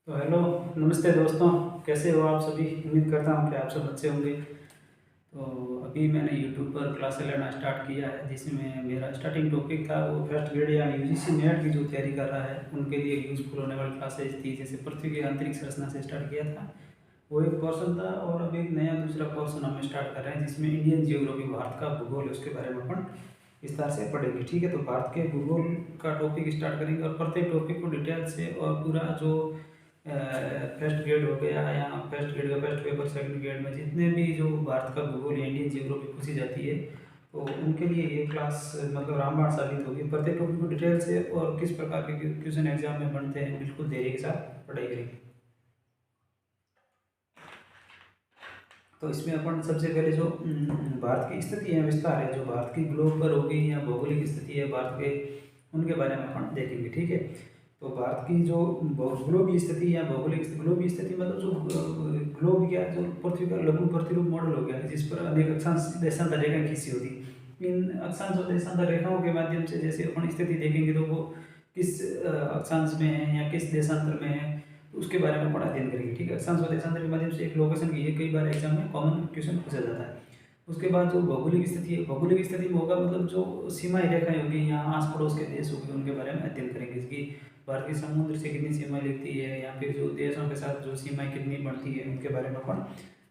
तो हेलो, नमस्ते दोस्तों। कैसे हो आप सभी? उम्मीद करता हूँ कि आप सब अच्छे होंगे। तो अभी मैंने यूट्यूब पर क्लासेस लेना स्टार्ट किया है, जिसमें मेरा स्टार्टिंग टॉपिक था वो फर्स्ट ग्रेड या यूजीसी नेट की जो तैयारी कर रहा है उनके लिए यूज़फुल होने वाली क्लासेज थी। जैसे पृथ्वी की अंतरिक्ष संरचना से स्टार्ट किया था, वो एक पोर्शन था। और अभी एक नया दूसरा पोर्शन हम स्टार्ट कर रहे हैं, जिसमें इंडियन जियोग्राफी, भारत का भूगोल है, उसके बारे में अपन विस्तार से पढ़ेंगे। ठीक है, तो भारत के भूगोल का टॉपिक स्टार्ट करेंगे और प्रत्येक टॉपिक को डिटेल से और पूरा जो फर्स्ट ग्रेड हो गया या फर्स्ट ग्रेड का फर्स्ट पेपर, सेकंड ग्रेड में जितने भी जो भारत का भूगोल या इंडियन जियोग्राफी पूछी जाती है, तो उनके लिए ये क्लास मतलब रामबाण साबित होगी। प्रत्येक टॉपिक को डिटेल से और किस प्रकार के क्वेश्चन एग्जाम में बनते हैं बिल्कुल धैर्य के साथ पढ़ाई करेंगे। तो इसमें अपन सबसे पहले जो भारत की स्थिति है, विस्तार है, जो भारत की ग्लोब पर होगी या भौगोलिक स्थिति है भारत के, उनके बारे में अपन देखेंगे। ठीक है, तो भारत की जो ग्लोब की स्थिति या भौगोलिक ग्लोब की स्थिति मतलब जो ग्लोब क्या, जो पृथ्वी का लघु प्रतिरूप मॉडल हो गया, जिस पर अनेक अक्षांश देशांतर रेखाएं खींची होती। इन अक्षांश और देशांतर रेखाओं के माध्यम से जैसे अपन स्थिति देखेंगे तो वो किस अक्षांश में है या किस देशांतर में है, तो उसके बारे में बड़ा अध्ययन करेंगे। ठीक है, अक्षांश और देशांतर के माध्यम से एक लोकेशन की है, कई बार एग्जाम में कॉमन क्वेश्चन पूछा जाता है। उसके बाद जो भौगोलिक स्थिति है, भौगोलिक स्थिति में होगा मतलब जो सीमाएं रेखाएं होगी या आस पड़ोस के देश होंगे उनके बारे में अध्ययन करेंगे, इसकी भारत की समुद्र से कितनी सीमाएं लगती है या फिर जो देशों के साथ जो सीमाएं कितनी बढ़ती है उनके बारे में अपन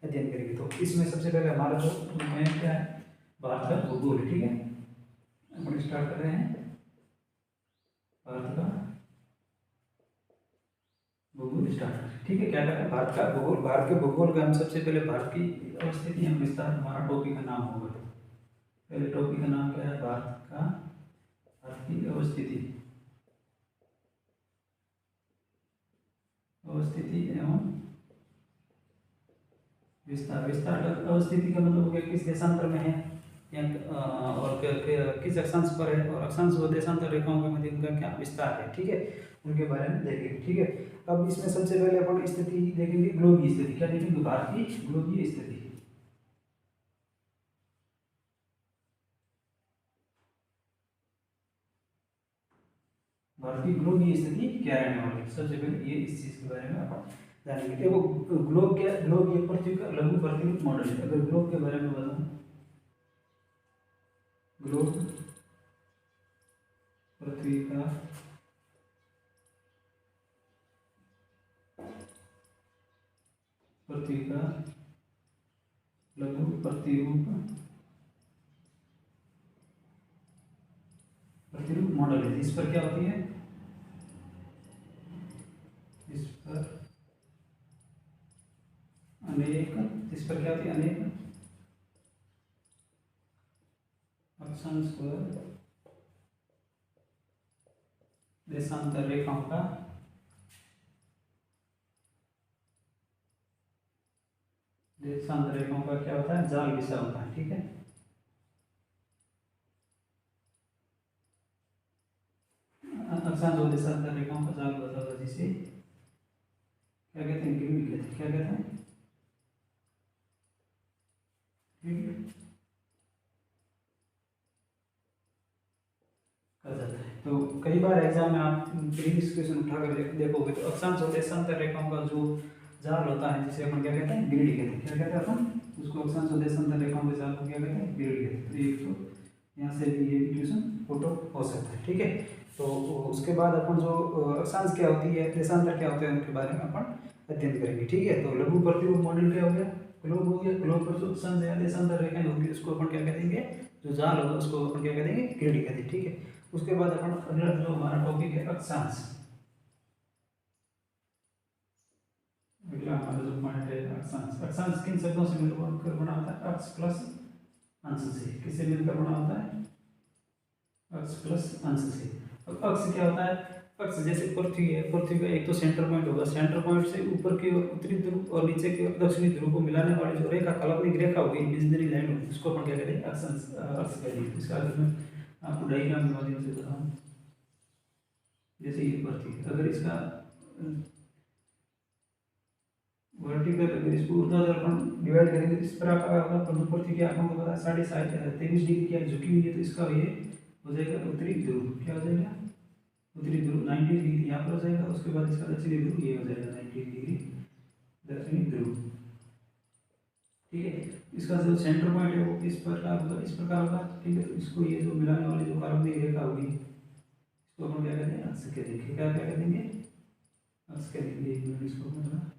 अध्ययन करेंगे। तो इसमें सबसे पहले हमारा जो मेन क्या है, भारत का भूगोल। ठीक है, अपन स्टार्ट कर रहे हैं भारत का भूगोल स्टार्ट। ठीक है, क्या करते हैं, भारत का भूगोल। भारत के भूगोल का हम सबसे पहले भारत की अवस्थिति हम विस्तार, हमारा टॉपिक का नाम होगा। पहले टॉपिक का नाम क्या है, भारत की अवस्थिति एवं विस्तार। विस्तार का अवस्थिति का मतलब हो गया किस देशांतर में है या और किस अक्षांश पर है, और अक्षांश व देशांतर रेखाओं के मध्य उनका क्या विस्तार है। ठीक है, उनके बारे में देखेंगे। ठीक है, अब इसमें सबसे पहले अपन स्थिति देखेंगे, ग्लोबीय स्थिति। क्या देखेंगे, भारत की ग्लोबीय स्थिति। भारत की ग्लोबीय स्थिति क्या रहने वाली है, सबसे पहले ये इस चीज के बारे में अपन जानेंगे। देखो, ग्लोब क्या, ग्लोब ये पृथ्वी का लघु प्रतिरूप मॉडल है। अगर ग्लोब के बारे में बताऊं, ग्लोब पृथ्वी का लघु प्रतिरूप मॉडल है, जिस पर क्या होती है, जिस पर क्या होती है, अनेक अक्षांश पर देशांतर रेखाओं का क्या होता है, जाल बिछा होता है। ठीक है, अक्षांश और देशांतर रेखाओं का जाल बता होता है, जिसे क्या कहते हैं, ग्रिड कहते हैं। क्या कहते हैं, कर जाता है। तो कई बार एग्जाम में आप प्रीवियस क्वेश्चन उठाकर देखोगे तो अक्षांश और देशांतर रेखाओं का जो जाल होता है, जिसे अपन क्या कहते हैं, ग्रिड कहते हैं। क्या कहते हैं अपन उसको, अक्षांश और देशांतर रेखाओं के जाल को क्या कहते हैं, ग्रिड कहते हैं। तो ये तो यहाँ से भी ये क्वेश्चन फोटो हो सकता है। ठीक है, तो उसके बाद अपन जो अक्षांश क्या होती है, देशांतर क्या होते हैं, उनके बारे में अपन अध्ययन करेंगे। ठीक है, तो लघु प्रतिरूप मॉडल क्या हो गया, ग्लोब हो गया। ग्लोब पर जो अक्षांश या देशांतर रेखाएं होगी उसको अपन क्या कह देंगे, जो जाल होगा उसको अपन क्या कह देंगे, ग्रिड कहते हैं। ठीक है, उसके बाद अपन अगला जो हमारा टॉपिक है, अक्षांश। अगला हमारा जो पॉइंट है अक्षांश। अक्षांश किन शब्दों से मिलकर बना होता है, अक्ष प्लस अंश से। किससे मिलकर बना होता है, अक्ष प्लस अंश से। अब अक्ष क्या होता है, अक्ष जैसे पृथ्वी है, पृथ्वी का एक तो सेंटर पॉइंट होगा, सेंटर पॉइंट से ऊपर की ओर उत्तरी ध्रुव और नीचे की ओर दक्षिणी ध्रुव को मिलाने वाली जो रेखा, काल्पनिक रेखा होगी, इमेजिनरी लाइन होगी, उसको अपन क्या कहेंगे, अक्षांश, अक्ष कहेंगे। इसका अर्थ मैं आपको डायग्राम के माध्यम से बताऊं। जैसे ये पृथ्वी, अगर इसका वर्टिकल, अगर इसको ऊर्ध्वाधर अपन डिवाइड करेंगे तो इस प्रकार होगा, परंतु पृथ्वी की आंखों को पता है 23.5 डिग्री की झुकी हुई है, तो इसका ये हो जाएगा उत्तरी ध्रुव। क्या हो जाएगा, उत्तरी ध्रुव 90 डिग्री यहाँ पर हो जाएगा, उसके बाद इसका दक्षिणी ध्रुव ये हो जाएगा 90 डिग्री दक्षिणी ध्रुव। ठीक है, इसका जो सेंटर पॉइंट है वो किस प्रकार होगा, इस प्रकार होगा। ठीक है, तो इसको ये जो मिलाने वाली जो काल्पनिक रेखा होगी इसको अपन क्या कहते हैं, अक्ष कह देंगे। क्या क्या कह देंगे, अक्ष कह देंगे। एक मिनट इसको मतलब,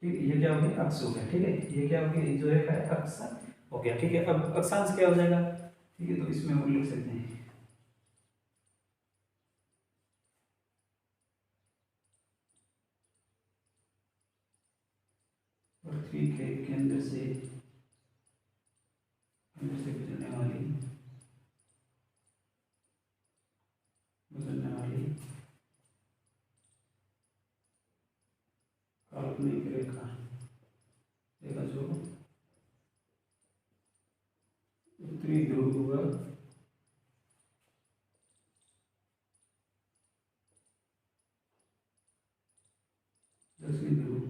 ठीक है, ये क्या हो गया, अक्ष हो गया। ठीक है, ये क्या हो गया, जो रेखा है अक्ष हो गया। ठीक है, अब अक्षांश क्या हो जाएगा। ठीक है, तो इसमें हम लिख सकते हैं पृथ्वी के केंद्र से गुजरने वाली काल्पनिक रेखा, रेखा जो उत्तरी ध्रुव दक्षिणी ध्रुव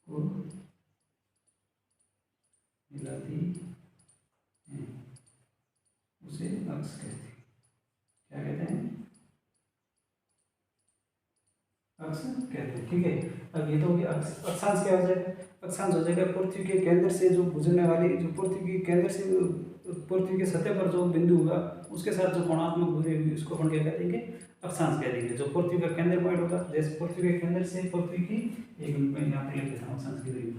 को मिलाती है उसे अक्ष कहते हैं। क्या कहते हैं, अक्ष कहते हैं। ठीक है, अब ये तो हो गया अक्षांश। क्या हो जाएगा, अक्षांश हो जाएगा पृथ्वी के केंद्र से जो गुजरने वाली, जो पृथ्वी के केंद्र से पृथ्वी के सतह पर जो बिंदु होगा उसके साथ जो कोणात्मक दूरी होगी उसको अपन क्या कह देंगे, अक्षांश कह देंगे। जो पृथ्वी का केंद्र पॉइंट होगा, जैसे पृथ्वी के केंद्र से पृथ्वी की, एक मिनट में यहाँ पर लिख देता हूँ अक्षांश की दूरी।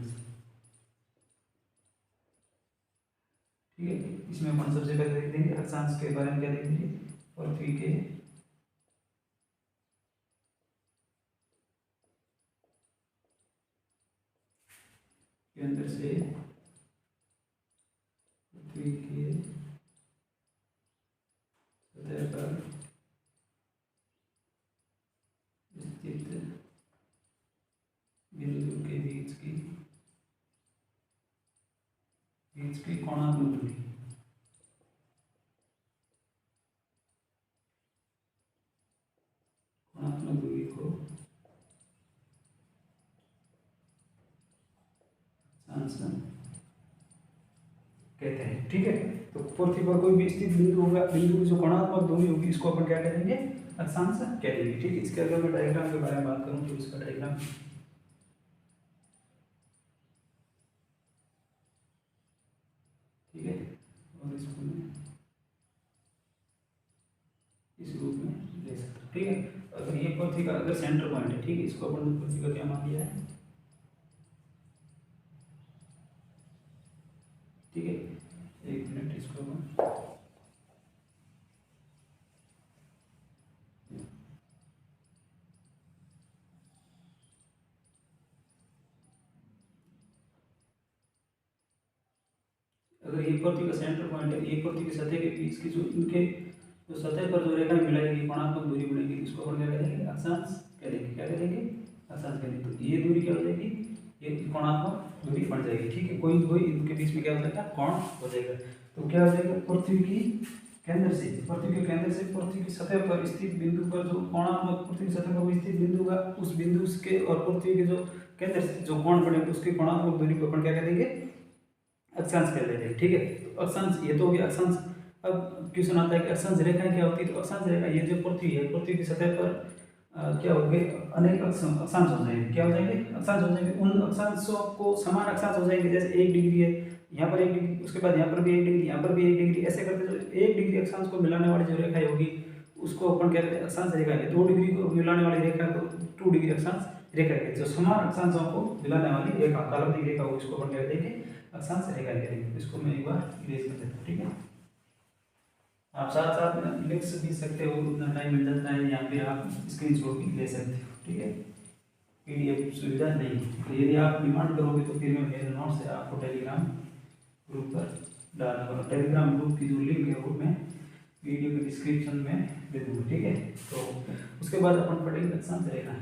ठीक है, इसमें अपन सबसे पहले देख देंगे अक्षांश के बारे में। क्या देखेंगे, पृथ्वी के केंद्र से पृथ्वी के सतह पर स्थित बिंदु के बीच की कोणात्मक दूरी, कोणात्मक दूरी को अक्षांश कहते हैं। ठीक है, तो पृथ्वी पर कोई भी स्थित बिंदु होगा, बिंदु की जो कोणात्मक दूरी होगी इसको अपन क्या कह देंगे, अक्षांश कह देंगे। ठीक है, इसके अगर मैं डायग्राम के बारे में बात करूं तो इसका डायग्राम, ठीक है, और इसको मैं इस रूप में ले सकता हूँ। ठीक है, अगर ये पृथ्वी का अगर सेंटर पॉइंट है, ठीक है, इसको अपन पृथ्वी का क्या मान लिया है। ठीक है, एक मिनट इसको अगर ये पृथ्वी का सेंटर पॉइंट है, ये पृथ्वी की सतह के बीच की जो इनके जो सतह पर जो रेखाएं मिलाएगी, कोणात्मक दूरी बनेगी, इसको अपन क्या कहेंगे, अक्षांश कह देंगे। क्या कहेंगे, अक्षांश कहेंगे। तो ये दूरी क्या हो जाएगी, ये कोणात्मक दूरी बन जाएगी। ठीक है, कोई कोई इनके बीच में क्या हो जाएगा, कोण हो जाएगा। तो क्या हो जाएगा, पृथ्वी की केंद्र से, पृथ्वी के केंद्र से पृथ्वी की सतह पर स्थित बिंदु पर जो कोणात्मक, पृथ्वी की सतह पर स्थित बिंदु का उस बिंदु के और पृथ्वी के जो केंद्र से जो कोण बनेगा उसकी कोणात्मक दूरी को अपन क्या कह देंगे, अक्षांश कह देते हैं। ठीक है, तो अक्षांश ये तो हो गया अक्षांश। अब क्वेश्चन आता है कि अक्षांश रेखाएं क्या होती है। तो अक्षांश रेखा, ये जो पृथ्वी है, पृथ्वी की सतह पर क्या हो गए, अनेक अक्षांश हो जाएंगे। क्या हो जाएंगे, अक्षांश हो जाएंगे। उन अक्षांशों को समान अक्षांश हो जाएंगे, जैसे 1 डिग्री है, यहाँ पर 1 डिग्री, उसके बाद यहाँ पर भी 1 डिग्री, यहाँ पर भी 1 डिग्री, ऐसे करते जो 1 डिग्री अक्षांश को मिलाने वाली जो रेखा होगी उसको अपन कहते हैं अक्षांश रेखा है। 2 डिग्री को मिलाने वाली रेखा को 2 डिग्री अक्षांश रेखा है। जो समान अक्षांशों को मिलाने वाली रेखा, काल्पनिक रेखा हो, इसको अपन कहते हैं अक्षांश रेखा करेंगे। इसको मैं एक बार इरेज कर देता हूँ। ठीक है, आप साथ साथ में लिख भी सकते हो, उतना टाइम मिल जाता है, या फिर आप स्क्रीनशॉट भी ले सकते हो। ठीक है, पीडीएफ सुविधा नहीं, तो यदि आप डिमांड करोगे तो फिर मैं मेरे नोट से आपको टेलीग्राम ग्रुप पर डालना पड़ेगा। टेलीग्राम ग्रुप की जो लिंक है वो मैं वीडियो के डिस्क्रिप्शन में दे दूँगा। ठीक है, तो उसके बाद अपन पढ़ेंगे अक्षांश रेखा।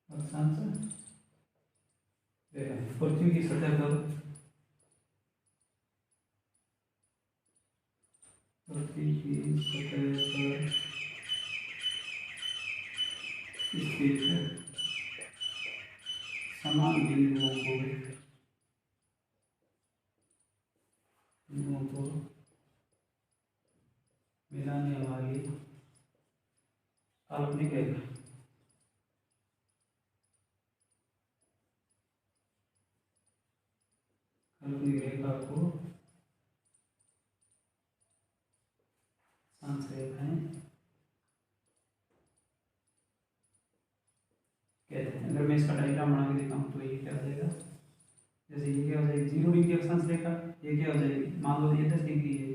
अक्षांश रेखा पृथ्वी की सतह पर, पृथ्वी की सतह पर स्थित समान बिंदुओं को काल्पनिक रेखा, काल्पनिक रेखा को अक्षांश रेखाएं कहते हैं। अगर मैं इसका डायग्राम बना के दिखाऊं तो ये क्या हो जाएगा, जैसे ये क्या हो जाएगी 0 डिग्री अक्षांश रेखा, ये क्या हो जाएगी, मान लो ये 10 डिग्री है,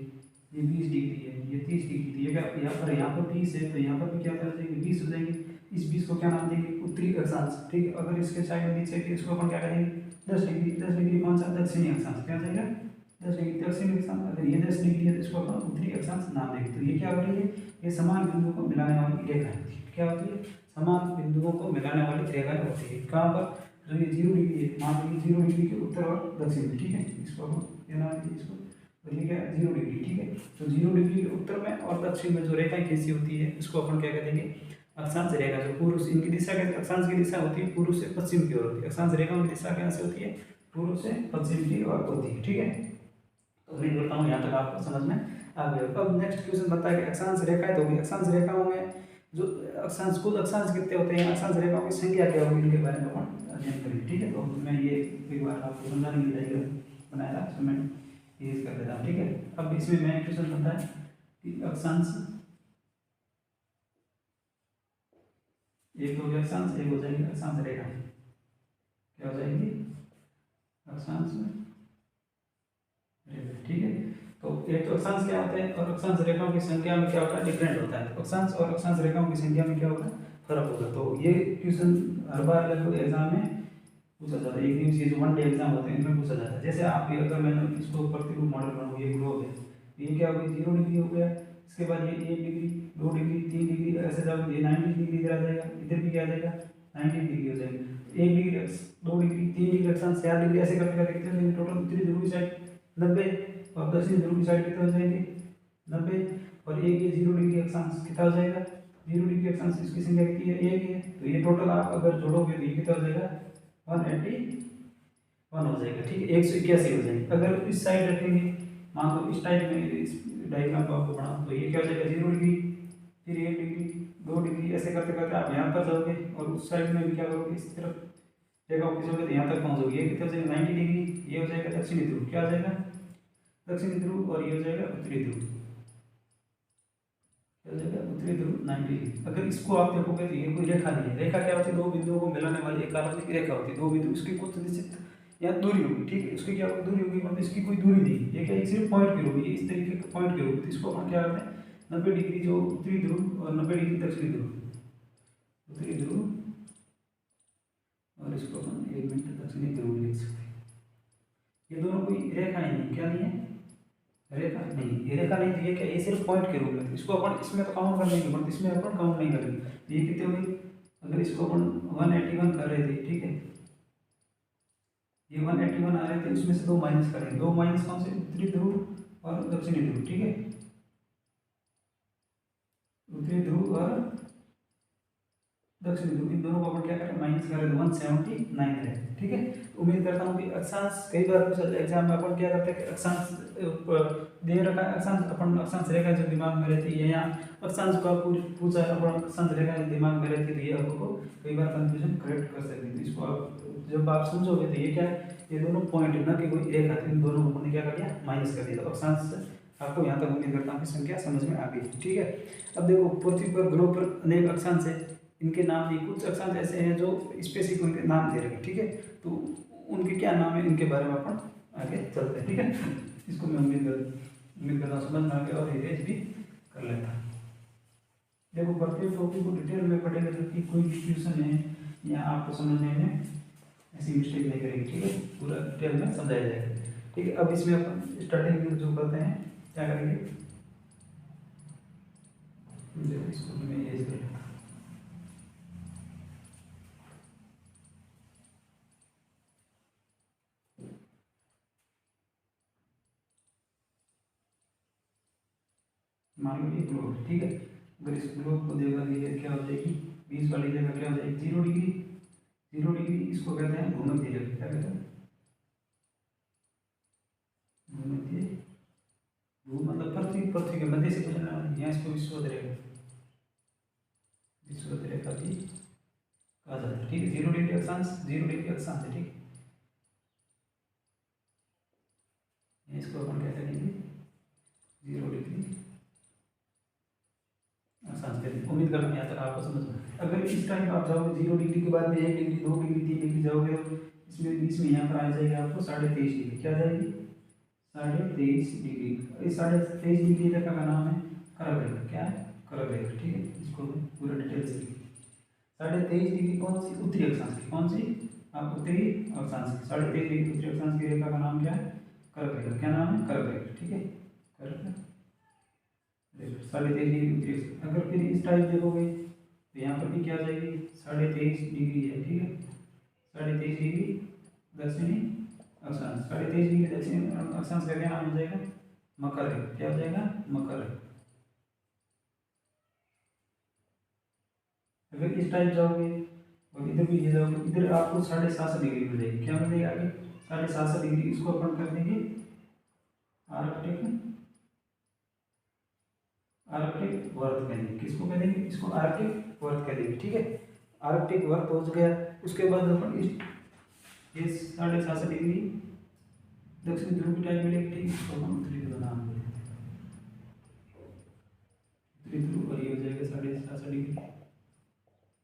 ये 20 डिग्री है, ये 30 डिग्री थी, ये क्या यहाँ पर 30 है तो यहाँ पर भी क्या हो जाएगी 20 हो जाएगी। इस 20 को क्या नाम देंगे, उत्तरी अक्षांश, ठीक है। अगर इसके साइड नीचे के इसको अपन क्या करेंगे 10 डिग्री, 10 डिग्री कौन सा, दक्षिणी अक्षांश, क्या हो जाएगा 10 डिग्री दक्षिणी अक्षांश। अगर ये 10 डिग्री है तो इसको अपन उत्तरी अक्षांश नाम देंगे। तो ये क्या हो रही है, ये समान बिंदुओं को मिलाने वाली रेखा होती है। क्या होती है, समान बिंदुओं को मिलाने वाली रेखा होती है। कहाँ पर, जो ये 0 डिग्री है, मान लीजिए 0 डिग्री के उत्तर और दक्षिण में, ठीक है। इसको हम क्या नाम देंगे, इसको तो ये क्या 0 डिग्री, ठीक है। तो 0 डिग्री के उत्तर में और दक्षिण में जो रेखाएं खींची होती है इसको अपन क्या कहेंगे, अक्षांश रेखा। जो पूर्व से, इनकी दिशा क्या, अक्षांश की दिशा होती है पूर्व से पश्चिम की ओर होती है। अक्षांश रेखाओं की दिशा कैसे होती है, पूर्व से पश्चिम की ओर होती है, ठीक है। तो उम्मीद करता हूँ यहाँ तक आपको समझ में आ गया। अब नेक्स्ट क्वेश्चन बताया कि अक्षांश रेखाएं तो होगी, अक्षांश रेखाओं में जो अक्षांश, कुल अक्षांश कितने होते हैं, अक्षांश रेखाओं की संख्या क्या होगी, इनके बारे में अपन अध्ययन करेंगे, ठीक है। तो मैं ये एक बार आपको समझाने के लिए बनाया था, तो मैं ये कर देता हूँ, ठीक है। अब इसमें मैं क्वेश्चन बनता है कि अक्षांश, एक हो गया अक्षांश, एक हो जाएगी अक्षांश रेखा, क्या हो जाएगी, अक्षांश रेखा, ठीक है। तो एक तो अक्षांश क्या होते हैं और अक्षांश रेखाओं की संख्या में क्या होता है, डिफरेंट होता है। तो अक्षांश और अक्षांश रेखाओं की संख्या में क्या होगा, फर्क होगा। तो ये क्वेश्चन हर बार लगभग एग्जाम में पूछा जाता है, एक दिवसीय जो 1 डे एग्जाम होते हैं इनमें पूछा जाता है। जैसे आप ये, अगर मैंने इसको प्रतिरूप मॉडल बनाऊँ, ये ग्लोब है, ये क्या हो गया 0 डिग्री हो गया, इसके बाद ये 1 डिग्री, 2 डिग्री, 3 डिग्री, ऐसे जाओगे ये 90 डिग्री इधर आ जाएगा, इधर भी क्या आ जाएगा 90 डिग्री हो जाएगा। 1 डिग्री, 2 डिग्री, 3 डिग्री अक्षांश, 4 डिग्री, ऐसे करते करते कितने टोटल, उत्तरी ध्रुव की साइड 90 और दक्षिण ध्रुव की साइड कितना हो जाएंगे 90, और एक ये 0 डिग्री अक्षांश कितना हो जाएगा, 0 डिग्री अक्षांश, इसकी संख्या कितनी है, 1 है। तो ये टोटल आप अगर जोड़ोगे तो ये कितना हो जाएगा 181 हो जाएगा, ठीक है, 181 हो जाएगी। अगर इस साइड रखेंगे, मान लो इस टाइप में, इस डायग्राम को आपको बनाओ, तो ये क्या हो जाएगा 0 डिग्री, फिर 1 डिग्री, 2 डिग्री, ऐसे करते करते आप यहाँ पर जाओगे और उस साइड में भी क्या करोगे, इस तरफ जगह खींचोगे तो यहाँ तक पहुँचोगे। ये कितना हो जाएगा 90 डिग्री, ये हो जाएगा दक्षिणी ध्रुव, क्या हो जाएगा दक्षिणी ध्रुव, और ये हो जाएगा उत्तरी ध्रुव, क्या हो जाएगा उत्तरी ध्रुव 90 डिग्री। अगर इसको आप देखोगे तो ये कोई रेखा नहीं है। रेखा क्या होती है, दो बिंदुओं को मिलाने वाली एक काल्पनिक रेखा होती है। दो बिंदु, इसकी कुछ निश्चित या दूरी होगी, ठीक है, इसकी क्या होगी दूरी होगी, मतलब इसकी कोई दूरी नहीं, ये क्या सिर्फ पॉइंट की होगी, इस तरीके के पॉइंट की होगी। तो इसको अपन क्या करते हैं 90 डिग्री जो उत्तरी ध्रुव और 90 डिग्री दक्षिणी ध्रुव, उत्तरी ध्रुव, और इसको अपन 1 मिनट दक्षिणी ध्रुव लिख सकते हैं। ये दोनों कोई रेखा ही नहीं, क्या नहीं है, रेखा नहीं, ये रेखा नहीं थी, ये क्या, ये सिर्फ पॉइंट के रूप में। इसको अपन इसमें तो काउंट कर लेंगे, बट इसमें अपन काउंट नहीं करेंगे। ये कितने हुए, अगर इसको अपन 181 कर रहे थे, ठीक है, ये 181 आ रहे थे, उसमें से 2 माइनस करेंगे। 2 माइनस कौन से, उत्तरी ध्रुव और दक्षिणी ध्रुव, ठीक है, उत्तरी ध्रुव और दक्षिण ध्रुव, इन दोनों को अपन क्या करें माइनस करें, 179 है, ठीक है। उम्मीद करता हूँ कि अक्षांश, कई बार पूछा एग्जाम में, अपन क्या करते हैं कि अक्षांश दे रखा है, अक्षांश अपन अक्षांश रेखा जो दिमाग में रहती है, या अक्षांश का पूछा है अपन अक्षांश रेखा दिमाग में रहती है, तो ये आपको कई बार कंफ्यूजन करेक्ट कर सकती है। तो इसको आप जब आप समझोगे तो ये क्या है, ये दोनों पॉइंट है ना कि कोई रेखा, इन दोनों को हमने क्या कर दिया माइनस कर दिया। तो अक्षांश आपको यहाँ तक उम्मीद करता हूँ कि संख्या समझ में आ गई, ठीक है। अब देखो पृथ्वी पर, ग्रह पर अनेक अक्षांश है, इनके नाम नहीं, कुछ अक्षांश ऐसे हैं जो स्पेसिफिक उनके नाम दे रखे, ठीक है। तो उनके क्या नाम है, इनके बारे में अपन आगे चलते हैं, ठीक है। इसको मैं उम्मीद करता हूँ समझ में आ गया और इरेज भी कर लेता। देखो प्रत्येक टॉपिक को डिटेल में पढ़ेंगे तो कि कोई भी क्वेश्चन है या आपको समझने में ऐसी मिस्टेक नहीं करेगी, ठीक है, पूरा डिटेल में समझाया जाएगा, ठीक है। अब इसमें अपन स्टार्टिंग में जो करते हैं क्या करेंगे, इसको मैं ये कर लेता। मान लो ये ग्लोब, ठीक है, अगर इस ग्लोब को देखा ये क्या हो जाएगी, 20 वाली जगह क्या हो जाएगी 0 डिग्री, 0 डिग्री, इसको कहते हैं भूमध्य रेखा, क्या कहते हैं भूमध्य, भू मतलब पृथ्वी, पृथ्वी के मध्य से गुजरने वाली, यहाँ इसको विश्ववत रेखा, विषुवत रेखा भी कहा जाता है, ठीक है। 0 डिग्री अक्षांश, 0 डिग्री अक्षांश है, ठीक है। इसको अपन क्या करेंगे, 0 डिग्री अक्षांश करेंगे। उम्मीद करता हूँ यहाँ तक आपको समझ में। अगर इस टाइम आप जाओगे 0 डिग्री के बाद में 1 डिग्री, 2 डिग्री, 3 डिग्री जाओगे तो इसमें बीच में यहाँ पर आ जाएगी आपको 23.5 डिग्री। क्या जाएगी, 23.5 डिग्री। इस 23.5 डिग्री रेखा का नाम है करक रेखा। क्या है, करक रेखा, ठीक है। इसको पूरा डिटेल से 23.5 डिग्री कौन सी, उत्तरी अक्षांश की, कौन सी, आप उत्तरी अक्षांश की 23.5 डिग्री उत्तरी अक्षांश की रेखा का नाम क्या है, करक रेखा। क्या नाम है, करक रेखा, ठीक है। करक रेखा 23.5 डिग्री उत्तरी अक्षांश। अगर फिर इस टाइप देखोगे तो यहाँ पर भी क्या आ जाएगी, 23.5 डिग्री है, ठीक है। 23.5 डिग्री दक्षिणी अक्षांश, 23.5 डिग्री दक्षिणी अक्षांश का क्या नाम हो जाएगा, मकर रेखा। क्या हो जाएगा, मकर रेखा। अगर इस टाइप जाओगे और इधर भी ये जाओगे, इधर आपको 7.5 डिग्री मिल जाएगी। क्या मिल जाएगा आगे, 7.5 डिग्री। इसको अपन कर देंगे आर्कटिक, आर्कटिक वर्त कहेंगे। किसको कहेंगे, इसको आर्कटिक वर्त कहेंगे, ठीक है। आर्कटिक वर्त हो गया। उसके बाद अपन इस ये 7.5 डिग्री दक्षिण ध्रुव की टाइप मिलेगी, ठीक है। इसको हम उत्तरी ध्रुव नाम देंगे, उत्तरी ध्रुव। और ये हो जाएगा 7.5 डिग्री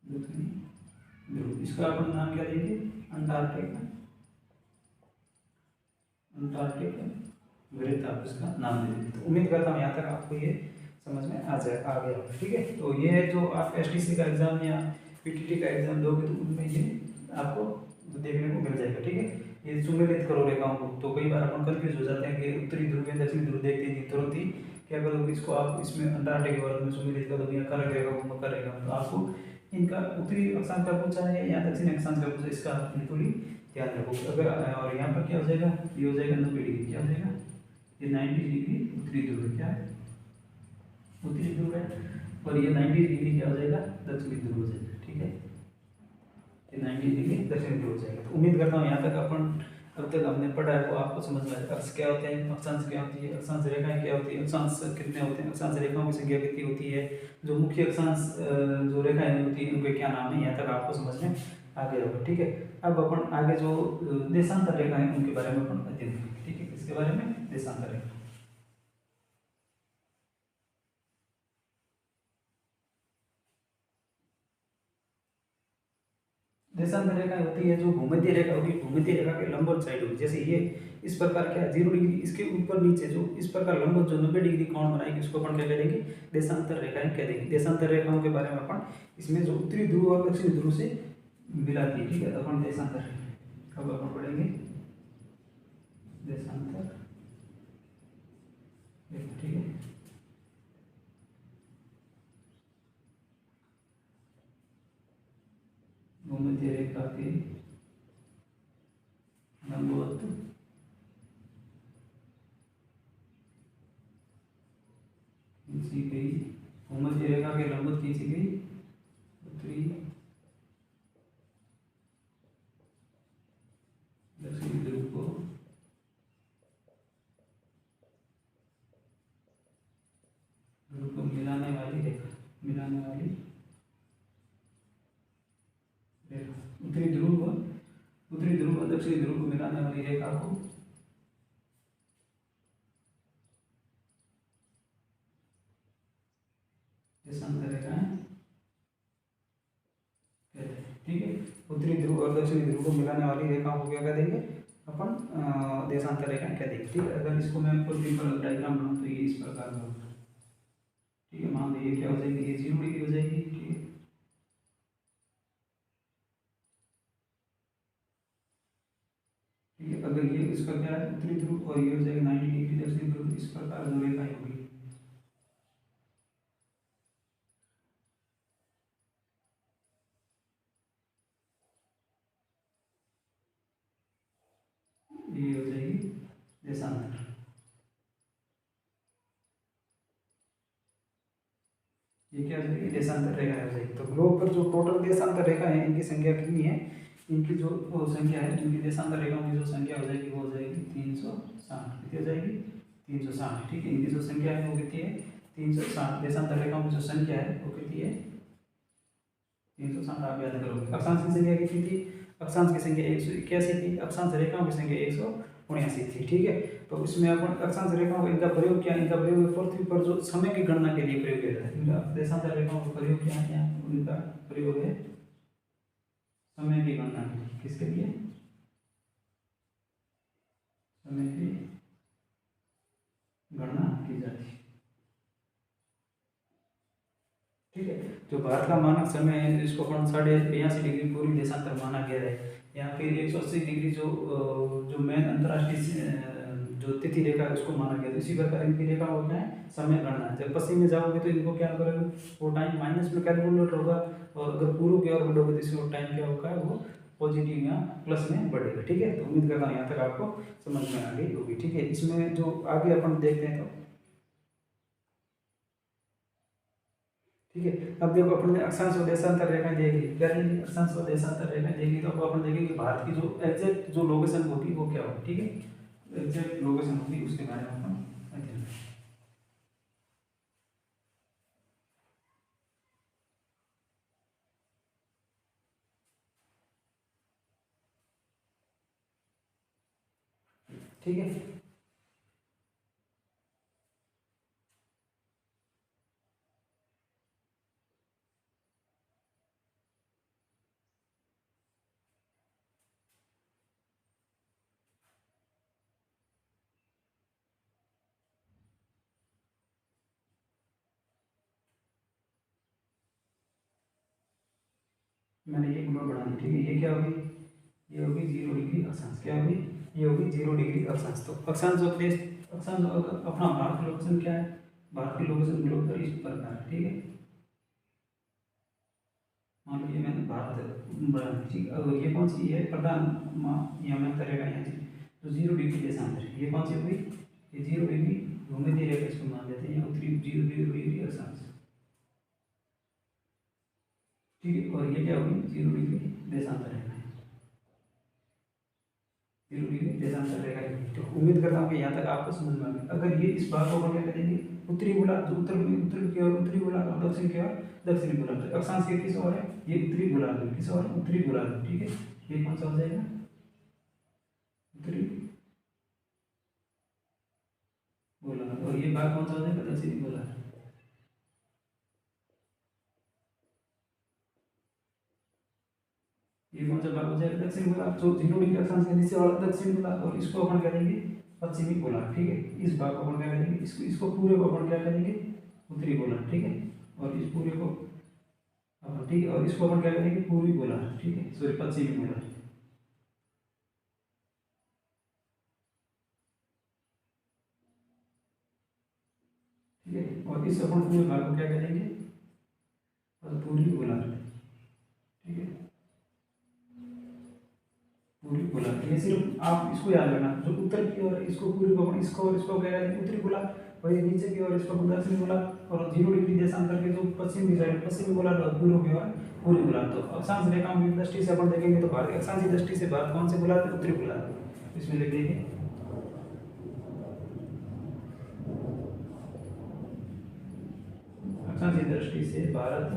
दक्षिणी ध्रुव। इसका अपन नाम क्या देंगे, अंटार्कटिक, अंटार्कटिक वृत्त आप इसका नाम देंगे। तो उम्मीद करता हूँ यहाँ तक आपको ये समझ में आ गया, ठीक है। तो ये जो आप एसटीसी का एग्जाम या पीटीटी का एग्जाम दोगे तो उनमें ये आपको देखने को मिल जाएगा, ठीक है। ये सुमेलित करो रेखाओं को। तो कई बार अपन कंफ्यूज हो जाते हैं कि उत्तरी ध्रुव या दक्षिणी ध्रुव देखते ही तुरंत ही क्या करोगे, इसको आप इसमें अंटार्कटिक वर्ग में सुमेलित कर दोगे या करक रेखा को मकर रेखा। तो आपको इनका उत्तरी अक्षांश का पूछा है या दक्षिणी अक्षांश का पूछा, इसका बिल्कुल ही ध्यान रखो। अगर और यहाँ पर क्या हो जाएगा, ये हो जाएगा 90 डिग्री। क्या हो जाएगा, ये 90 डिग्री उत्तरी ध्रुव है। क्या है, उत्तरी ध्रुव है। और ये 90 डिग्री क्या हो जाएगा, दक्षिणी ध्रुव हो जाएगा, ठीक है। ये 90 डिग्री दक्षिणी ध्रुव हो जाएगा। तो उम्मीद करता हूँ यहाँ तक अपन अब तक हमने पढ़ा है वो आपको समझ में आएगा। अक्ष क्या होते हैं, अक्षांश क्या होती है, अक्षांश रेखाएं क्या होती है, अक्षांश कितने होते हैं, अक्षांश रेखाओं की संख्या कितनी होती है, जो मुख्य अक्षांश जो रेखाएं होती हैं उनके क्या नाम है, यहाँ तक आपको समझ में आ गया होगा, ठीक है। अब अपन आगे जो देशांतर रेखा है उनके बारे में अपन अध्ययन करेंगे, ठीक है। इसके बारे में, देशांतर रेखा। देशांतर रेखा होती है जो भूमध्य रेखा होगी, भूमध्य रेखा के लंबवत साइड होगी। जैसे ये इस प्रकार क्या है, 0 डिग्री, इसके ऊपर नीचे जो इस प्रकार लंबवत जो 90 डिग्री कोण बनाएगी उसको अपन क्या कह देंगे, देशांतर रेखाएं कह देंगे। देशांतर रेखाओं के बारे में अपन इसमें जो उत्तरी ध्रुव और दक्षिणी ध्रुव से मिलाती है, ठीक है। अपन देशांतर रेखा अब अपन पढ़ेंगे, देशांतर रेखा, ठीक है। भूमध्य रेखा के लंबवत खींची गई, भूमध्य रेखा के लंबवत खींची गई उत्तरी दक्षिणी ध्रुव को मिलाने वाली रेखा, मिलाने वाली रेखा। उत्तरी ध्रुव और दक्षिणी ध्रुव को मिलाने वाली रेखा को देशांतर रेखाएं कहते हैं, ठीक है। उत्तरी ध्रुव और दक्षिणी ध्रुव को मिलाने वाली रेखाओं को क्या कह देंगे अपन, देशांतर रेखाएं कह देंगे, ठीक है। अगर इसको मैं आपको सिंपल डायग्राम बनाऊं तो ये इस प्रकार का होगा, ठीक है। मान लीजिए क्या हो जाएगी, ये 0 डिग्री हो जाएगी, ठीक है। ठीक है, अगर ये इसका क्या है उत्तरी ध्रुव और ये हो जाएगा 90 डिग्री दक्षिणी ध्रुव, इस प्रकार जो रेखाएं होगी ये हो जाएगी देशांतर। ये क्या हो जाएगी, देशांतर रेखा हो जाएगी। तो ग्लोब पर जो टोटल देशांतर रेखा है इनकी संख्या कितनी है, इनकी जो वो संख्या है, इनकी देशांतर रेखाओं की जो संख्या हो जाएगी वो हो जाएगी 360। कितनी हो जाएगी, 360, ठीक है। इनकी जो संख्या है वो कितनी है, 360। देशांतर रेखाओं की जो संख्या है वो कितनी है, 360 आप याद करोगे। अक्षांश की संख्या कितनी थी? अक्षांश की संख्या 181 थी। अक्षांश रेखाओं की संख्या 179 थी। ठीक है, तो इसमें अपन अक्षांश रेखाओं इनका प्रयोग क्या, इनका प्रयोग पृथ्वी पर जो समय की गणना के लिए प्रयोग किया जाता है। इनका देशांतर रेखाओं का प्रयोग क्या है, यहाँ उनका प्रयोग है समय की गणना के लिए। किसके लिए? समय की गणना की जाती है। ठीक है, जो भारत का मानक समय है इसको अपन 82.82 पूर्वी देशांतर माना गया है। यहाँ फिर 180 डिग्री जो मेन अंतर्राष्ट्रीय जो तिथि रेखा है उसको माना गया। तो इसी प्रकार इनकी रेखा होता है समय गणना। जब पश्चिम में जाओगे तो इनको क्या करोगे, वो टाइम माइनस में कैलकुलेट होगा, और अगर पूर्व की ओर बढ़ोगे तो इसमें टाइम क्या होगा, वो पॉजिटिव या प्लस में बढ़ेगा। ठीक है, तो उम्मीद करता हूँ यहाँ तक आपको समझ में आ गई होगी। ठीक है, इसमें जो आगे अपन देखते हैं तो ठीक है, अब देखो अपन ने अक्षांश और देशांतर रेखाएं देख ली। क्या देख ली? अक्षांश और देशांतर रेखाएं देख ली। तो अब अपन देखेंगे भारत की जो एग्जैक्ट जो लोकेशन होगी वो क्या होगी। ठीक है, एग्जैक्ट लोकेशन होगी उसके बारे में अपन अध्ययन करेंगे। ठीक है, मैंने ये गुणा बढ़ा दी। ठीक है, ये क्या होगी, ये होगी 0 डिग्री अक्षांश। क्या होगी? ये होगी 0 डिग्री अक्षांश। तो अक्षांश जो प्लेस, अक्षांश अपना भारत की लोकेशन क्या है, भारत की लोकेशन ग्लोब पर इस प्रकार है। ठीक है, मान लीजिए मैंने भारत बढ़ा दी। ठीक है, और ये कौन सी है, प्रधान यहाँ में करेगा यहाँ से तो 0 डिग्री देशांतर। ये कौन सी हुई, ये 0 डिग्री भूमध्य रेखा इसको मान लेते हैं, उत्तरी 0 डिग्री अक्षांश। ठीक है, और ये क्या होगी, 0 डिग्री देशांतर रेखा है। 0 डिग्री देशांतर रेखा है। तो उम्मीद करता हूँ कि यहाँ तक आपको समझ में आ गया। अगर ये इस बात को अपन क्या करेंगे, उत्तरी गोलार्ध, जो उत्तर की ओर उत्तरी गोलार्ध और दक्षिण की ओर दक्षिणी गोलार्ध। अक्षांश के किस ओर है, ये उत्तरी गोलार्ध, किस ओर, उत्तरी गोलार्ध। ठीक है, ये कौन सा हो जाएगा, उत्तरी गोलार्ध, और ये भाग कौन सा हो जाएगा, दक्षिणी गोलार्ध। ये कौन सा भाग हो जाएगा, दक्षिण गोलार्ध। जो 0 डिग्री अक्षांश के नीचे वाला दक्षिण गोलार्ध, और इसको अपन करेंगे पश्चिमी गोलार्ध। ठीक है, इस भाग को अपन क्या करेंगे, इसको पूरे को अपन क्या करेंगे, उत्तरी गोलार्ध। ठीक है, और इस पूरे को अपन, ठीक है, और इसको अपन क्या करेंगे, पूर्वी गोलार्ध। ठीक है, सॉरी पश्चिमी गोलार्ध। ठीक है, और इस अपन पूरे भाग को क्या करेंगे, और पूर्वी गोलार्ध। ठीक है, पूर्वी गोलार्ध। ये सिर्फ आप इसको याद रखना, जो उत्तर की ओर इसको पूर्वी गोलार्ध, इसको और इसको क्या करेंगे, उत्तरी गोलार्ध, और ये नीचे की ओर इसको दक्षिणी गोलार्ध, और 0 डिग्री देशांतर के जो पश्चिम की साइड पश्चिमी गोलार्ध और पूर्व की ओर पूर्वी गोलार्ध। तो अक्षांश रेखाओं की दृष्टि से अपन देखेंगे तो भारत अक्षांशीय दृष्टि से भारत कौन से गोलार्ध, उत्तरी गोलार्ध। इसमें लिख देंगे अक्षांशीय दृष्टि से भारत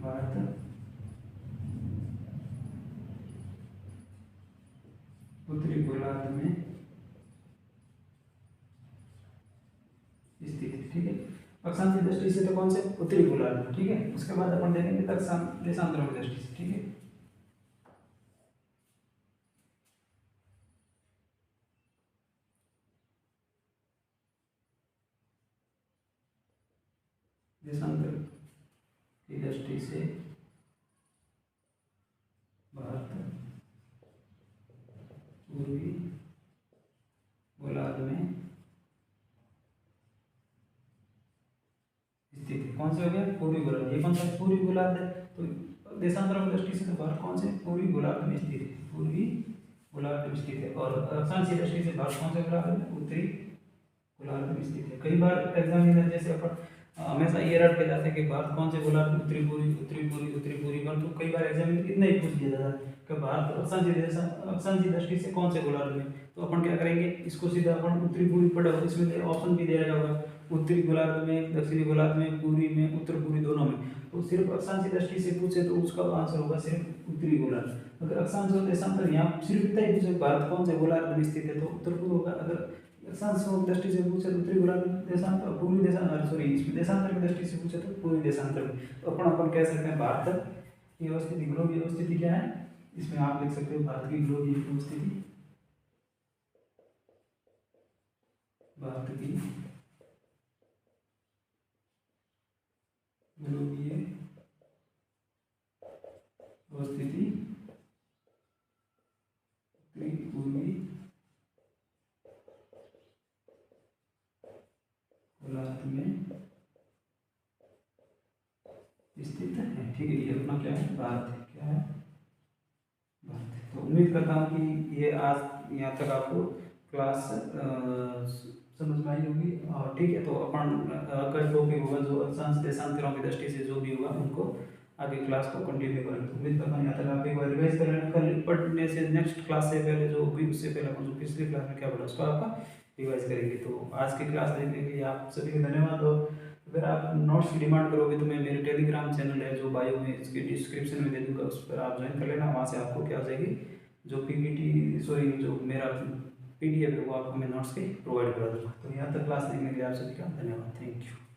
भारत उत्तरी गोलार्ध में स्थित है। ठीक है, अक्षांशीय दृष्टि से तो कौन से, उत्तरी गोलार्ध। ठीक है, उसके बाद अपन देखेंगे देशांतरों की दृष्टि से। ठीक है, देशांतर की दृष्टि से भारत पूर्वी गोलार्ध में स्थित है। कौन से हो गया, पूर्वी गोलार्ध। ये कौन सा पूर्वी गोलार्ध है, तो देशांतरों की दृष्टि से तो भारत कौन से, पूर्वी गोलार्ध में स्थित है, पूर्वी गोलार्ध में स्थित है। और अक्षांशीय दृष्टि से भारत कौन से गोलार्ध में, उत्तरी गोलार्ध में स्थित है। कई बार एग्जामिनर जैसे अपन हमेशा ये रट के जाते हैं कि भारत कौन से गोलार्ध, उत्तरी पूर्वी, उत्तरी पूर्वी, उत्तरी पूर्वी। परंतु कई बार एग्जामिनर इतना ही पूछ दिया जाता है कि भारत अक्षांशीय दृष्टि से कौन से गोलार्ध में। तो अपन क्या करेंगे, इसको सीधा अपन उत्तरी पूर्वी पढ़ा, इसमें ऑप्शन भी दिया जाएगा उत्तरी गोलार्ध में, दक्षिणी गोलार्ध में, पूर्वी में, उत्तर पूर्वी दोनों में। तो सिर्फ अक्षांशीय दृष्टि से पूछे तो उसका आंसर होगा सिर्फ उत्तरी गोलार्ध। अगर अक्षांश और देशांतर यहाँ सिर्फ इतना ही पूछे भारत कौन से गोलार्ध में स्थित है तो उत्तर पूर्व होगा। अगर अक्षांश और दृष्टि से पूछे तो उत्तरी गोलार्ध में, देशांतर पूर्वी देशांतर सॉरी इसमें देशांतर की दृष्टि से पूछे तो पूर्वी देशांतर में। तो अपन कह सकते हैं भारत की अवस्थिति, ध्रुवीय अवस्थिति क्या है, इसमें आप लिख सकते हो भारत की ध्रुवीय अवस्थिति, भारत की ध्रुवीय अवस्थिति पूर्वी गोलार्ध में स्थित है। ठीक है, ये अपना क्या है, भारत है, क्या है, भारत है। तो उम्मीद करता हूँ कि ये आज यहाँ तक आपको क्लास समझ में आई होगी। और ठीक है, तो अपन अगर टॉपिक होगा जो अक्षांश देशांतरों की दृष्टि से जो भी होगा उनको आगे क्लास को कंटिन्यू करें। तो उम्मीद करता हूँ यहाँ तक आप एक बार रिवाइज कर लेना। कल पढ़ने से नेक्स्ट क्लास से पहले जो भी उससे पहले अपन जो पिछली क्लास में क्या बोला उसको आपका रिवाइज करेंगे। तो आज की क्लास देखने के लिए आप सभी को धन्यवाद। और अगर आप नोट्स की डिमांड करोगे तो मैं मेरे टेलीग्राम चैनल है जो बायो में इसके डिस्क्रिप्शन में दे दूँगा, उस पर आप ज्वाइन कर लेना। वहाँ से आपको क्या हो जाएगी, जो पीपीटी सॉरी जो मेरा पीडीएफ है वो आपको मैं नोट्स के प्रोवाइड करा दूँगा। तो यहाँ तक क्लास देखने के लिए आप सभी का धन्यवाद, थैंक यू।